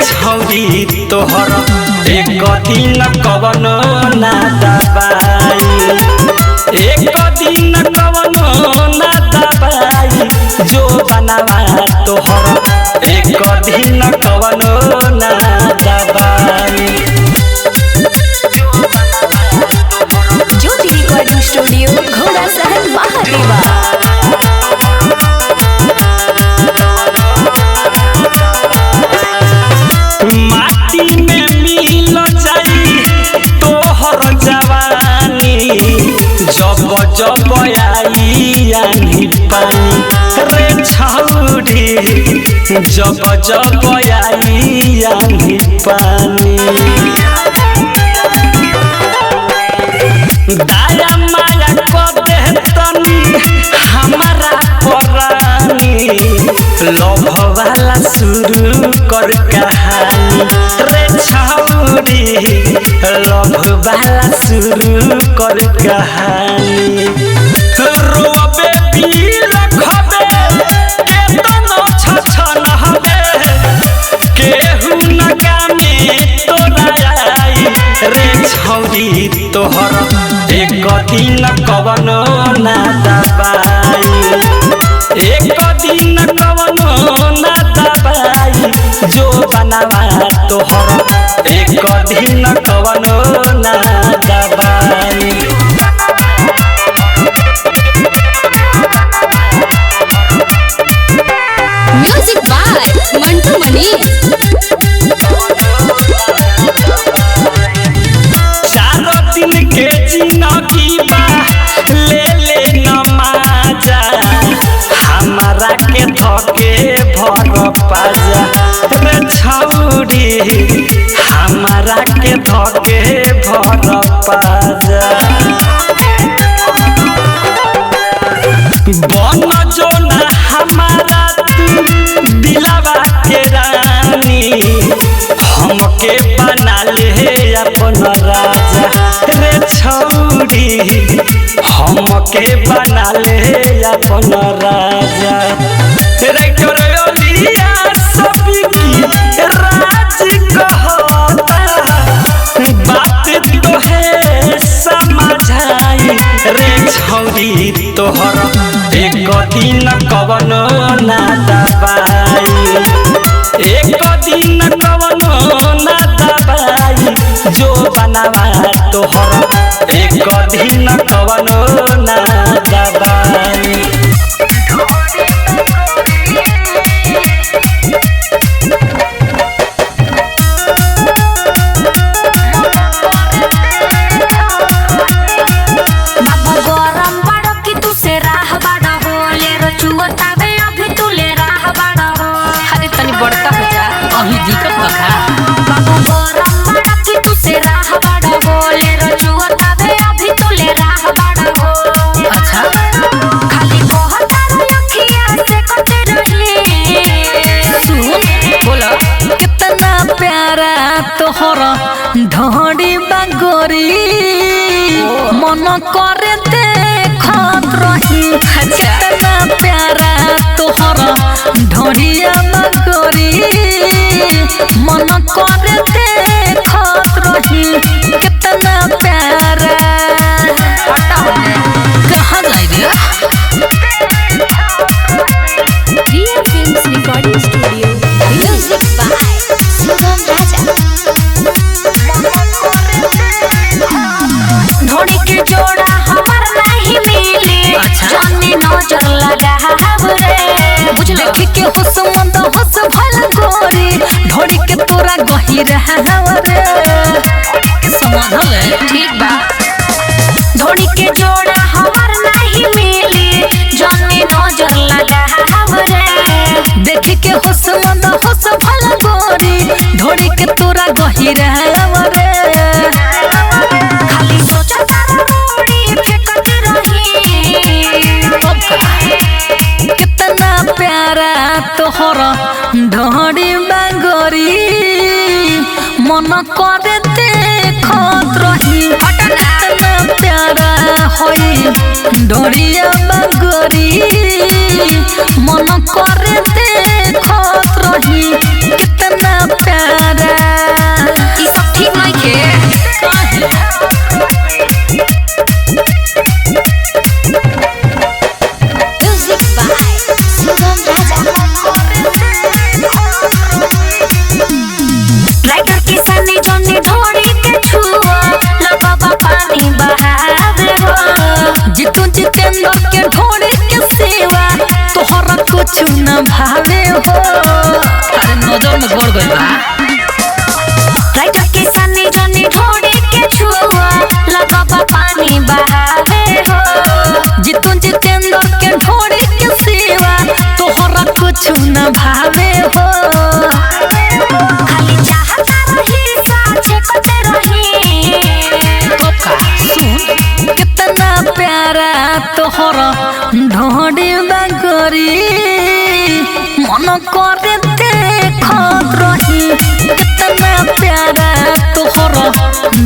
छौरी तोहर एक दिन कवन ना दबाई एक दिन कवन ना दबाई जो बनावा तोहर एक दिन कवन ना दबाई। ज्योति रिकॉर्डिंग स्टूडियो घोड़ा सहन महादेवा। माटी में मिल जाई तोहर जवानी जब जब आई आनी पानी रे छौरी जब जब आई आनी पानी दाया माया को देतनी हमारा परानी लव वाला शुरू कर कहानी रे छौरी लव वाला शुरू कर कहानी। रोबे भी रखबे केतनो छछन हबे केहू न गामे तोरा आई रे छौरी तोहर एक दिन कवन ना दबाई एक दिन कवन ना दबाई जो बनावा तोहर एक दिन कवन ना दबाई। म्यूजिक बाय मंटू मनी। के जिंदगी बा ले ले नमाजा हमारा के धके भर पाजा रे छौरी हमारा के धके भर पाजा बन जो ना हमारा तू दिलावा के रानी हमके बना ले अपन राजा रे छौरी हमके बना ले अपन राजा रे करलिया सब की राज कहता बात तोहे समझाई रे छौरी तोहर एक दिन कवन ना दबाई एक दिन कवन ना दबाई जो बनावा तोहर एक दिन कवन ना दबाई। अभी दिक्कत बका बाबू गरम बड़ा की तू से राह बड़ा हो ले रजुआ तबे अभी तू ले राह बड़ा हो। अच्छा खाली बहुत अखियां से कटे रही सुन बोला कितना प्यारा तोहरा ढोड़ी बागोरी मन करे देखत रही। कितना प्यारा तोहरा ढोड़िया बागोरी मन करे देखत रही कितना प्यारा। कहाँ जाए रे Riya films recording studio music by Sugam Raja. ढोड़ी के जोड़ा हमार नहीं मिले जाने नजर लगा रे देख के हुस मंद हुस भल गोरी ढोड़ी के तोरा गही रहवरे समझल ठीक बा। ढोड़ी के जोड़ा हमार नहीं मिली जाने नजर लगा रे देख के हुस मंद हुस भल गोरी ढोड़ी के तोरा गही रहवरे खाली सोचता रोड़ी फेंकत रही कितना प्यारा तोहरा ढोड़ी बागोरी मन करे देखत रही कितना प्यारा होई ढोड़िया बागोरी मन करे देखत रही कितना प्यारा। न भावे हो अरे नजर में गड़ गइल बा राइटर के सनी जनी ढोड़ी के छुआ लगबा पानी बहावे हो जितुन जितेंद्र के ढोड़ी के सिवा तोहरा कुछ न भावे हो खाली चाहता रही साचे कते रही तो का सुन कितना प्यारा तोहरा ढोड़ी बगरी मन करे देखत रही कितना प्यारा तोहरा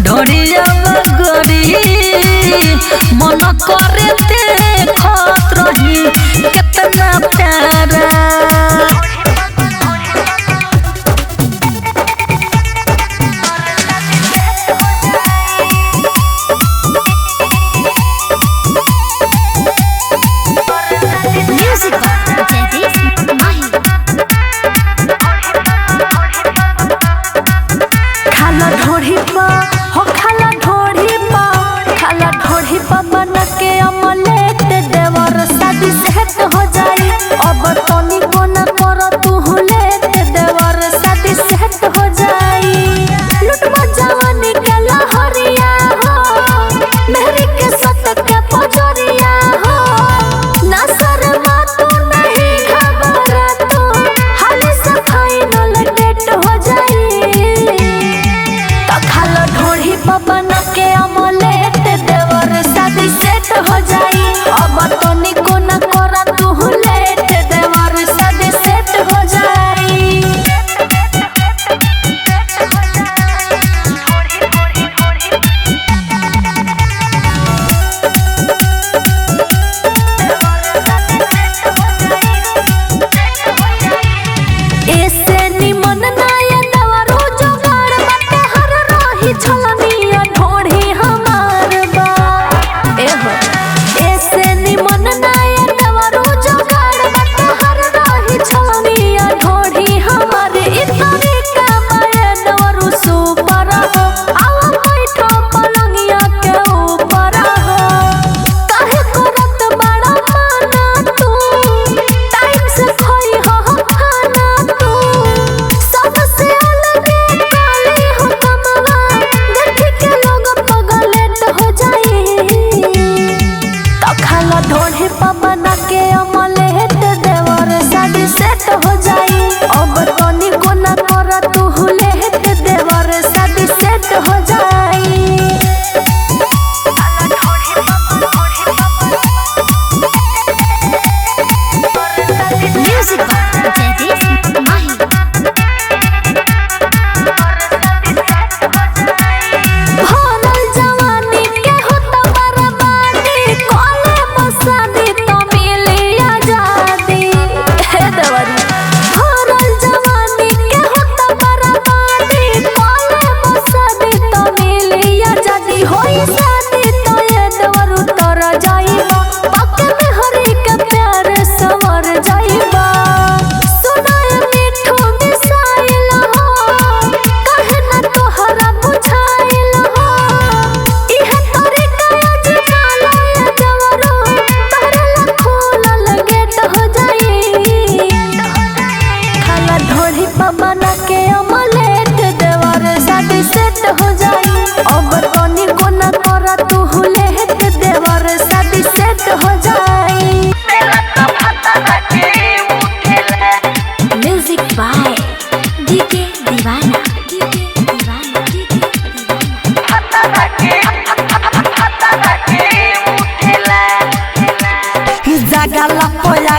ढोड़िया बगरी मन करे देखत रही कितना प्यारा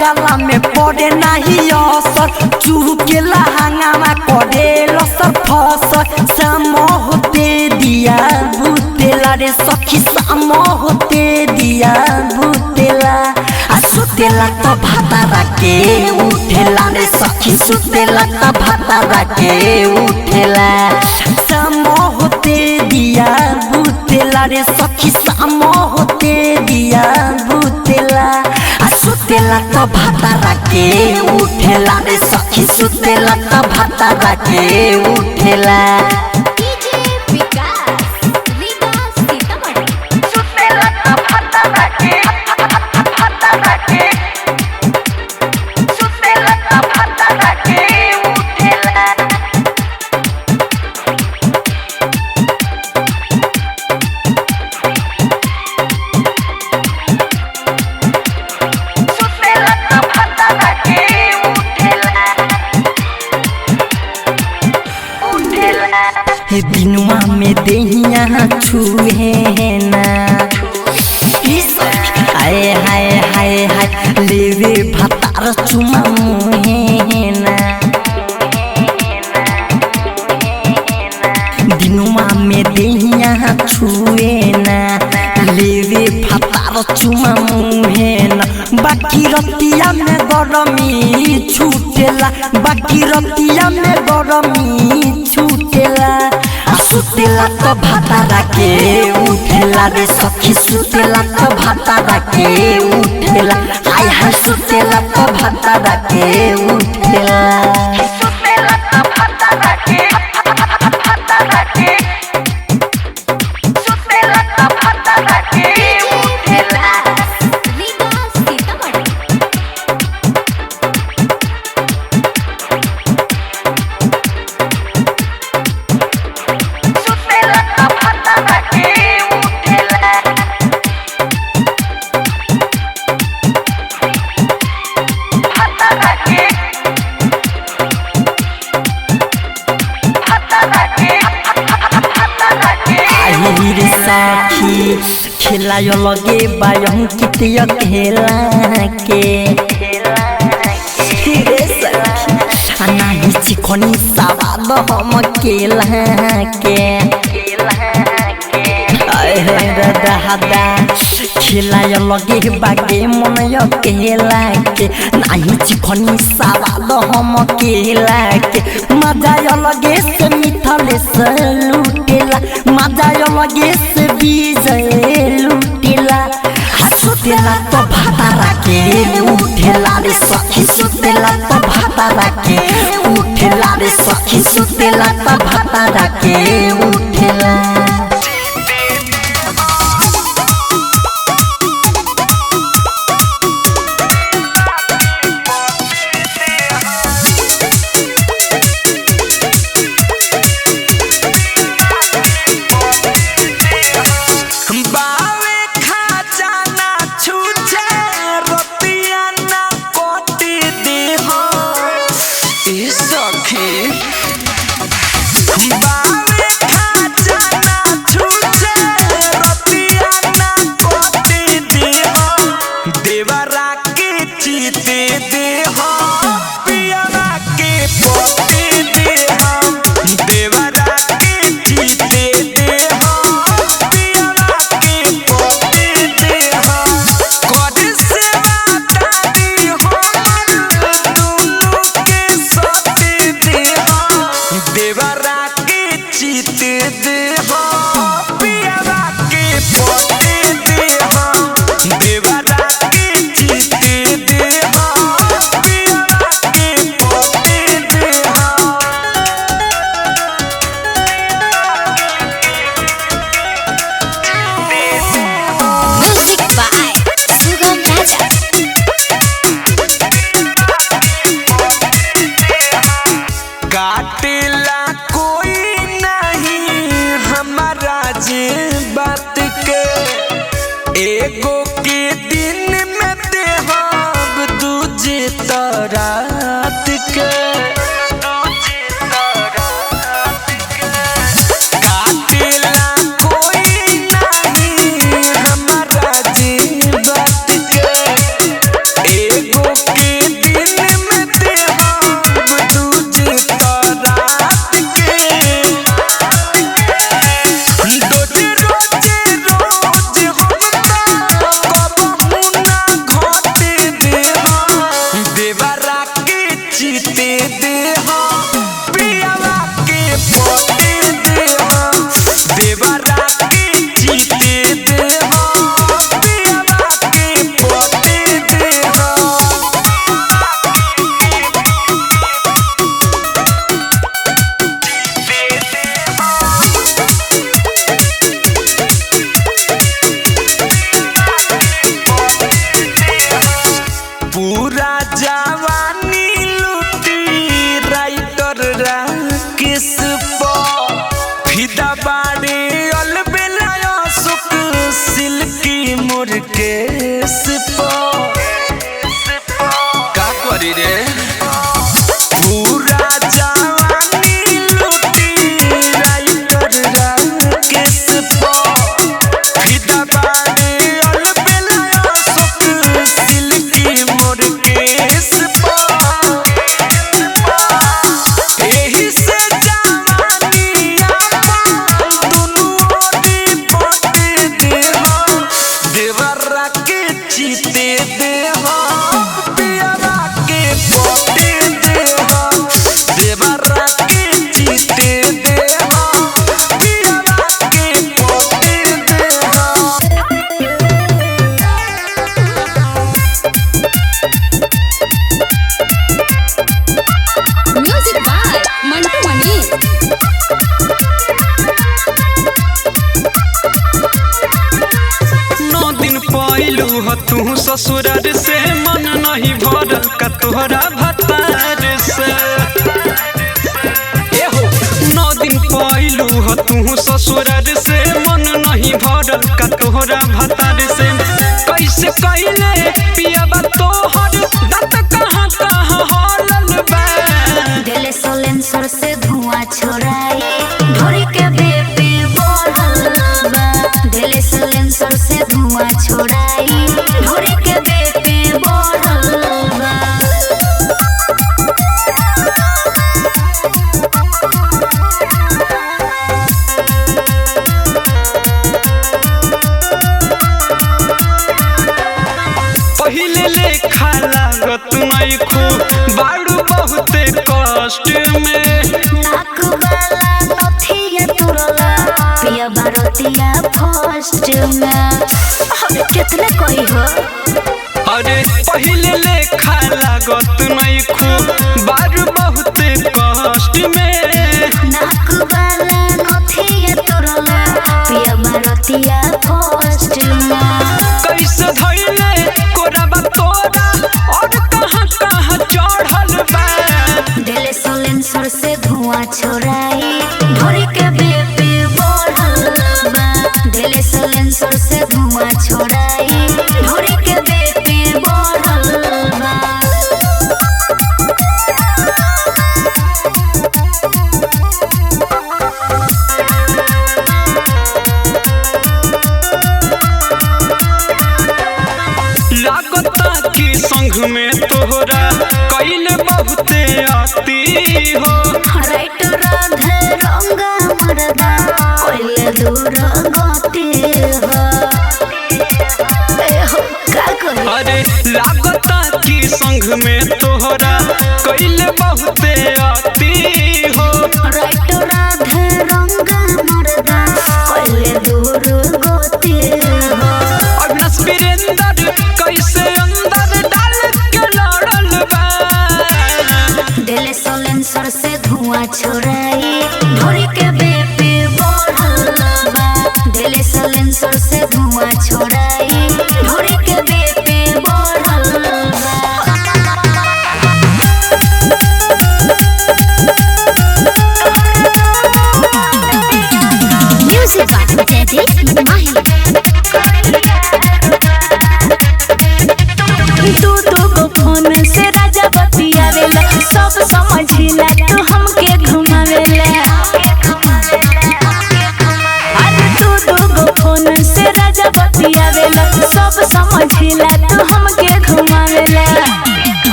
गला में पड़े नहीं असर चूरू के लहंगा करे लसर फसर शाम होते दिया बुतेला रे सखी शाम होते दिया बुतेला सुतेला तो भातारा के उठेला रे सखी सुतेला तो भातारा के उठेला शाम होते दिया बुतेला रे सखी शाम होते दिया बुतेला सुतेला तो भातारा के उठेला रे सखी सुतेला तो भातारा के उठेला सुतेला दिनुआ में देहिया छुए ना हाय हाय हाय हाय लेवे भतार चुमा मुहे ना दिनुआ में देहिया छुए ना लेवे भतार चुमा मुहे ना बाकी रतिया में गरमी छूटेला बाकी रतिया में गरमी छूटेला सुतेला तो भातारा के उठेला रे सखी सुतेला तो भातारा के उठेला हाय हाय सुतेला तो भातारा के उठेला सुतेला तो भातारा के सुतेला तो भातारा के उठेला साथी खेलायो लगे बायम कितिया खेला के नहीं चिकनी सवाद हम केला के दादा खेलायो लगे बागे मन केला के नहीं चिकनी सवाद हम केला के मजा लगे से मिथले से लुटेला मजा लगे से बीजे लुटेला सुतेला तो भातारा के उठेला रे सखी सुतेला तो भातारा के उठेला रे सखी सुतेला तो भातारा के उठेला एगो के दिन में देहब दूजे रात के काटेला कोई नहीं हमारा जीवत के एगो के दिन में देहब दूजे रात के पूरा जवानी लूटी राइटर राकेश पर तू ससुरार से मन नहीं भरल का तोहरा भतार से। 9 दिन पहलू हो तू ससुरार से मन नहीं भरल का तोहरा भतार से। कैसे कैले पियाबा तोहर दांत कहाँ कहाँ हलल बा। दिल सलेंसर से धुआं छोड़ाई ढोरी के बेपी बोलल बा। दिल सलेंसर से धुआं छोड़ाई ढोरी के बेपी बोलल बा। पहिले लेखा लागत नहीं खू बाड़ू बहुते कष्ट में। नाक वाला नथिया तुरला पिया बारतिया फर्स्ट में। अरे कितने कोई हो। अरे पहिले लेखा लागत नहीं खू बाड़ू बहुते कष्ट में। नाक वाला नथिया तुरला पिया बारतिया फर्स्ट में। कैसे धइले कोराबा तोरा और कहाँ कहाँ चढ़ल बा। दिल सलेंसर से धुआं छोड़ाई ढोरी के बेपी बोलल बा। दिल सलेंसर से धुआं छोड़ाई ढोरी के बेपी बोलल बा। लागता कि संग में तोहरा कैले बहुते आती हो। राइट राधे रंगा मरदा कोइले दूर गति हो। ए हो का कही। अरे लागता कि संग में तोहरा कैले बहुते आती हो। राइट राधे रंगा मरदा कोइले दूर गति हो। अविनाश वीरेंद्र कैसे अंदर डाल के लड़ल बा। दिल सलेंसर से धुआं छोड़ाई ढोरी के बेपी बोलल बा। दिल सलेंसर से धुआं छोड़ाई ढोरी के बेपी बोलल बा। म्यूजिक बाय जयदीप माही। तू गो फोन से राजा बतियावेला सब समझिला तू हमके घुमावेला। अरे तू गो फोन से राजा बतियावेला सब समझिला तू हमके घुमावेला।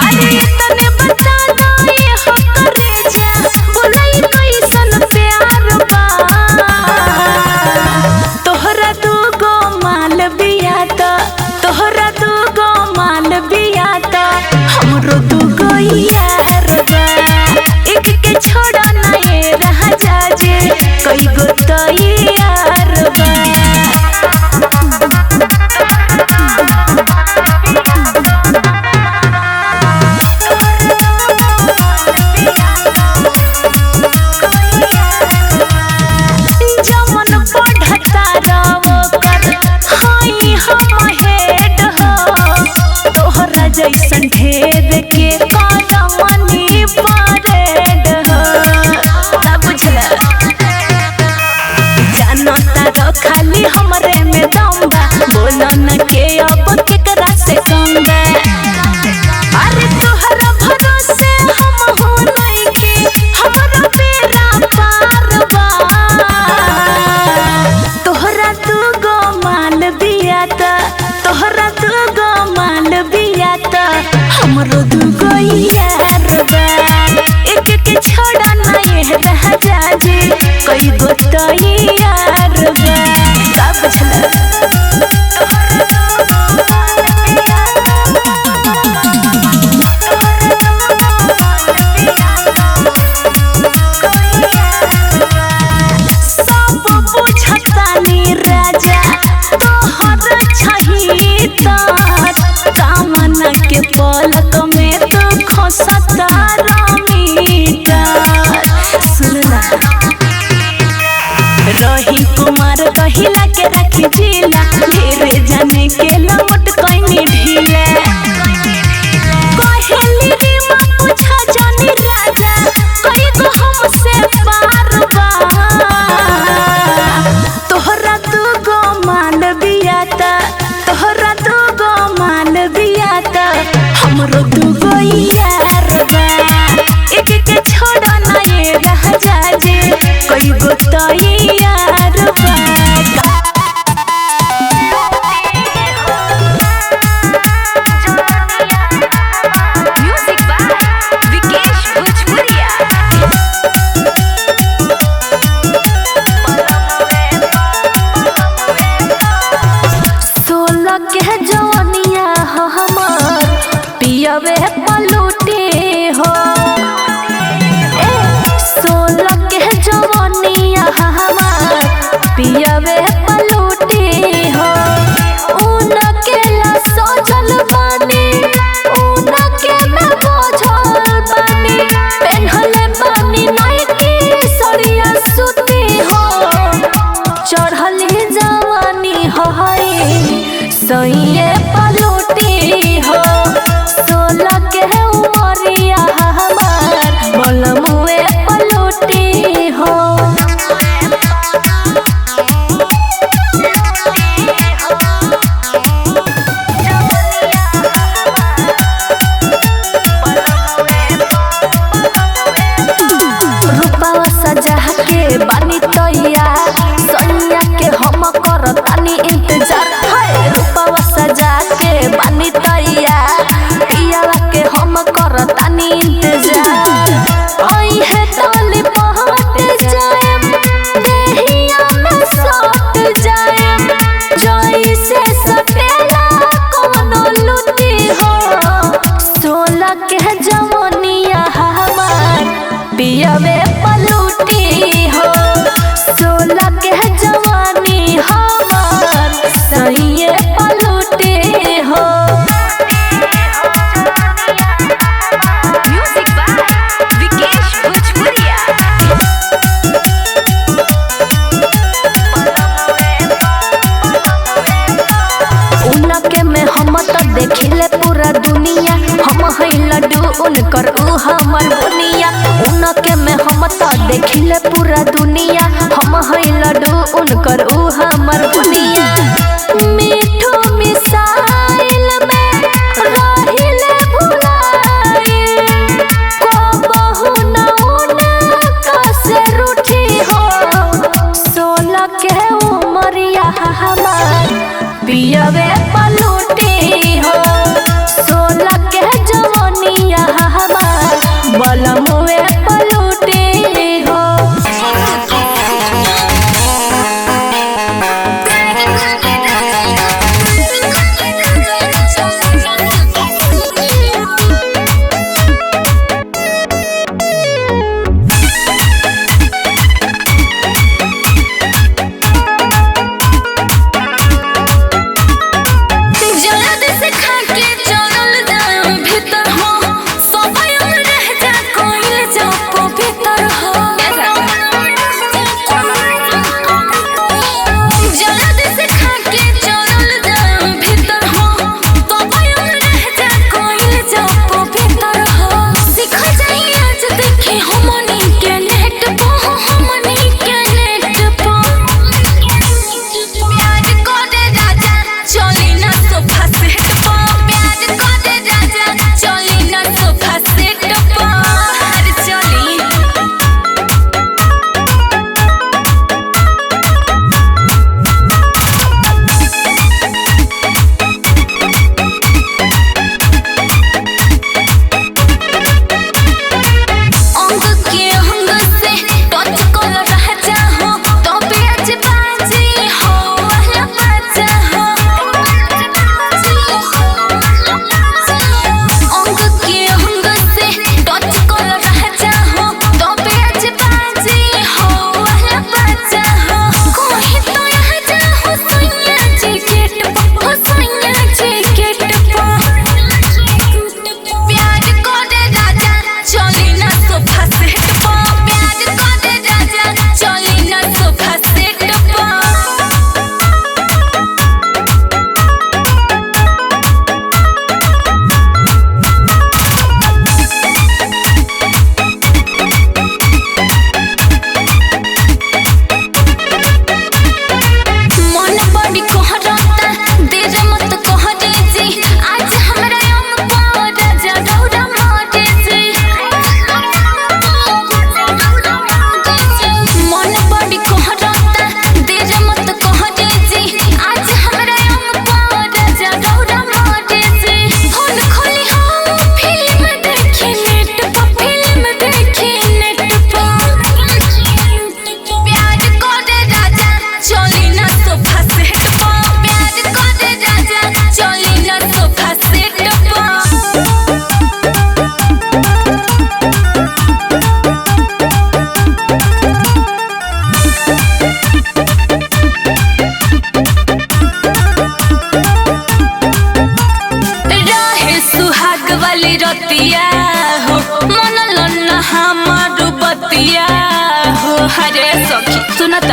अरे इतने बता दो ये हो करे जा बोलाई कैसन प्यार बा। तोहरा दू गो माल बिया त तोहरा दू गो माल बिया त हमरो दू गो यार बा। एक के छोड़ा ना ये रह जाजे कई गो तो यार बा। जमन पढ़ता रहो कर हाई हम हेड हो। तोहरा जैसन ढेर के कदमनी परेड हो। का बुझला जानता रहो खाली हमरे में दम बा। बोलो न के अब केकरा से कम बा। अरे तोहरा भरोसे हम हो नहीं के हमरा बेरा पार बा। तोहरा तू गो माल बिया त तोहरा तू गो माल बिया त हमरो दू गो यार बा। एक के छोड़ा ना ये रह जाजे कई गो तो यार बा। का बुझला सब बुझतानी राजा तोहर छही त कामना के पलक में तू खसता रमीटा। सुनना रही कुमार कहिला के रखी जिला ढेरे जाने के लमट ढीला कहेली रे मां पूछा जानी राजा कई गो हमसे पार बा तोहरा तू गो मान बियाता तोहरा तू गो मान बियाता हमरो तू गो यार बा एक के छोड़ा ना ये रह जाजे कई गो तो यार बा म्यूजिक बाय विकेश भोजपुरिया 16 के जवानिया हो हमर पियवे पलूटे हो 16 के जवानिया हमर पियवे पलूटे हो उनके ला सोचल बानी उनके में बोझल बानी पेन्हले बानी नाइटी सरिया सुती हो चढ़ल जवानी हो सैये पलूटी हो 16 के उमरिया हमार बोलमुए पलूटी हो रूपावा सजा के बानी तैया सैया के हम करतानी इंतजार है रूपावा सजा के बानी तैया पियावा के हम करतानी इंतजार ओई है तोली पहुंच जाएम देहिया में सट जाएम जोई से सटेला कोनो लुटी हो 16 के जवानिया हमार पियवे पलूटी हो 16 के जवानी हमार सैये पलूटी हो म्यूजिक बाय विकेश भोजपुरिया उनके में हम तो देखिले पूरा दुनिया हम है लड्डू उनकर ऊ हमर बुनिया उनके में हम तो देखिले पूरा दुनिया हम है लड्डू उनकर ऊ हमर बुनिया मीठो मिसाइल में रहिले भुलाइल को बहु न उनका से रूठी हो 16 के उमरिया हमार पियवे पलूटी हो 16 के जवानिया हमार बलमुए पलूटी हो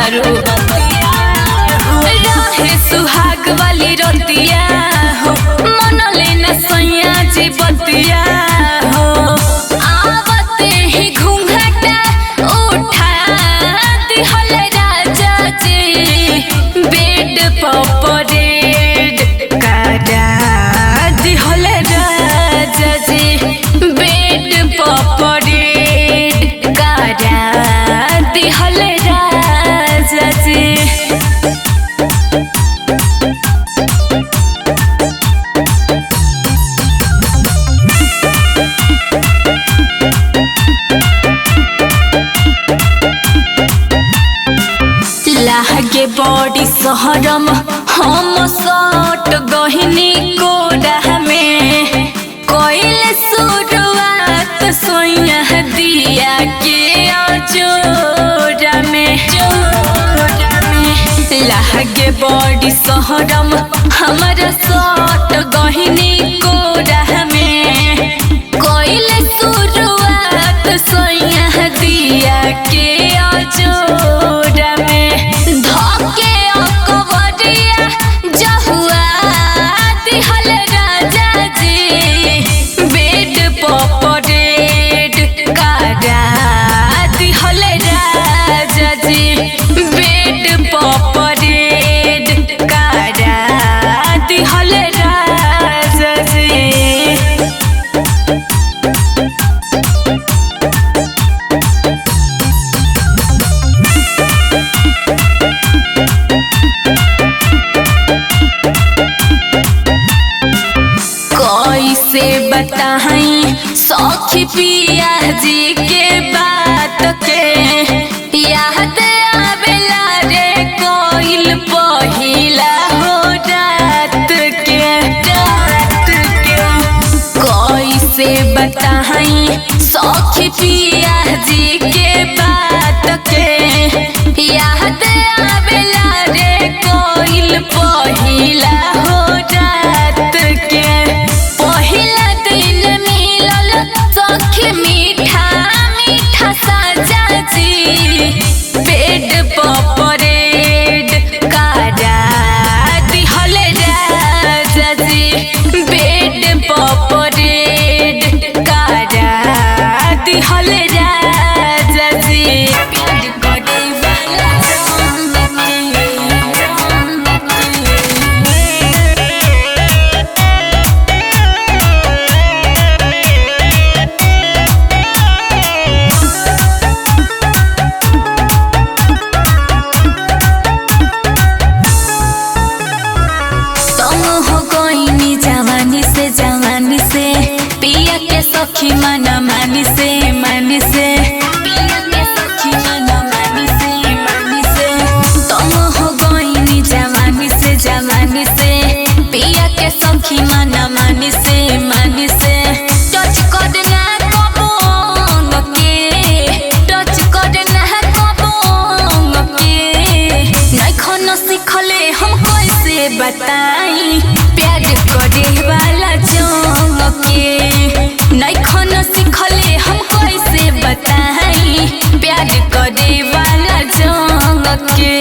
तारू रहे सुहाग वाली रतिया हो मन लेना सैया जी बतिया हो आवते ही घूंघटा उठा दिहल राजा जी बेड पपरेड काटा दिहल राजा जी बेड पपरेड काटा दिहल राजा जी। लागे बड़ी सहरम हम सट गहिनी कोड़ा में कोइल शुरुआत सोया दिया के जोड़ा में लागे बड़ी सहरम हमारा सट गहिनी कोड़ा में कोइल शुरुआत सोया दिया के जोड़ा में धोके अकबरिया जहुआ दिहल राजा जी बेड पपरेड काटा दिहल राजा जी बेड पपरेड काटा दिहल राजा जी। कैसे बताई सखी पिया जी के बात के याद आवेला रे कोइल पहिला हो रात के कैसे बताई सखी पिया जी के बात के याद आवेला रे कोइल पहिला हो रात के पहिला दिन मिलल सखी मीठा मीठा साजा जी बेड पपरेड काटा दिहल राजा जी बेड पपरेड काटा दिहल राजा जी। प्यार करे वाला जवानी से पिया के सखी मना मानी से पिया के सखी मना मानी से तुम हो गईनी जवानी से पिया के सखी मना मानी से टच करना कबोंग के टच करना कबोंग के नइखन सिखले हम कैसे बताई प्यार करे वाला जोंग के नइखन सिखले हम कैसे बताई प्यार करे वाला जोंग के।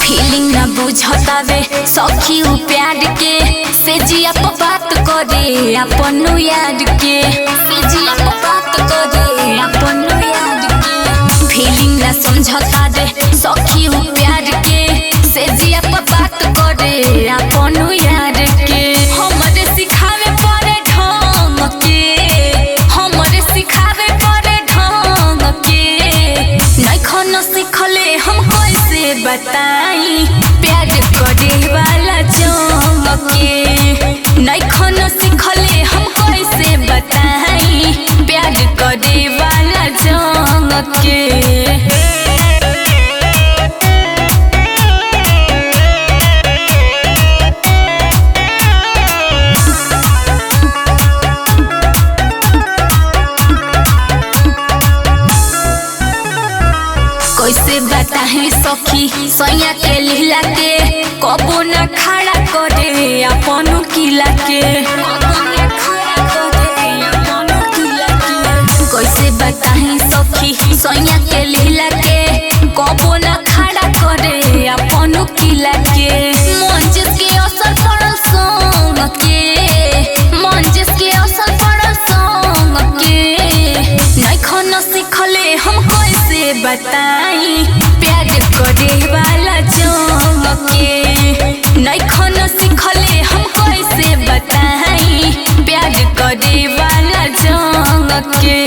फीलिंग ना बुझतावे सखी उ प्यार के से जिया पर बात करे अपन याद के से जिया पर बात करे अपन याद के फीलिंग ना समझता दे सखी उ प्यार के से जिया पर बात करे अपन याद के हमरे सिखावे पड़े ढंग के हमरे सिखावे पड़े ढंग के नइखन सिखले हम कैसे बताई प्यार करे वाला जोंग के नइखन सिखले हम कैसे बताई प्यार करे वाला जोंग के। कैसे बता बताही सखी सैया के लीला के कबो न खड़ा करे अपन किला के कैसे बताही सखी सैया के लीला के कबो न खड़ा करे अपन किला के मंजिस के असर पड़ल संग के मंजिस के असर पड़ल संग के नइखन सिखले हम कैसे बताई प्यार करे वाला जंग के नइखन सिखले हम कैसे बताई प्यार करे वाला जंग के।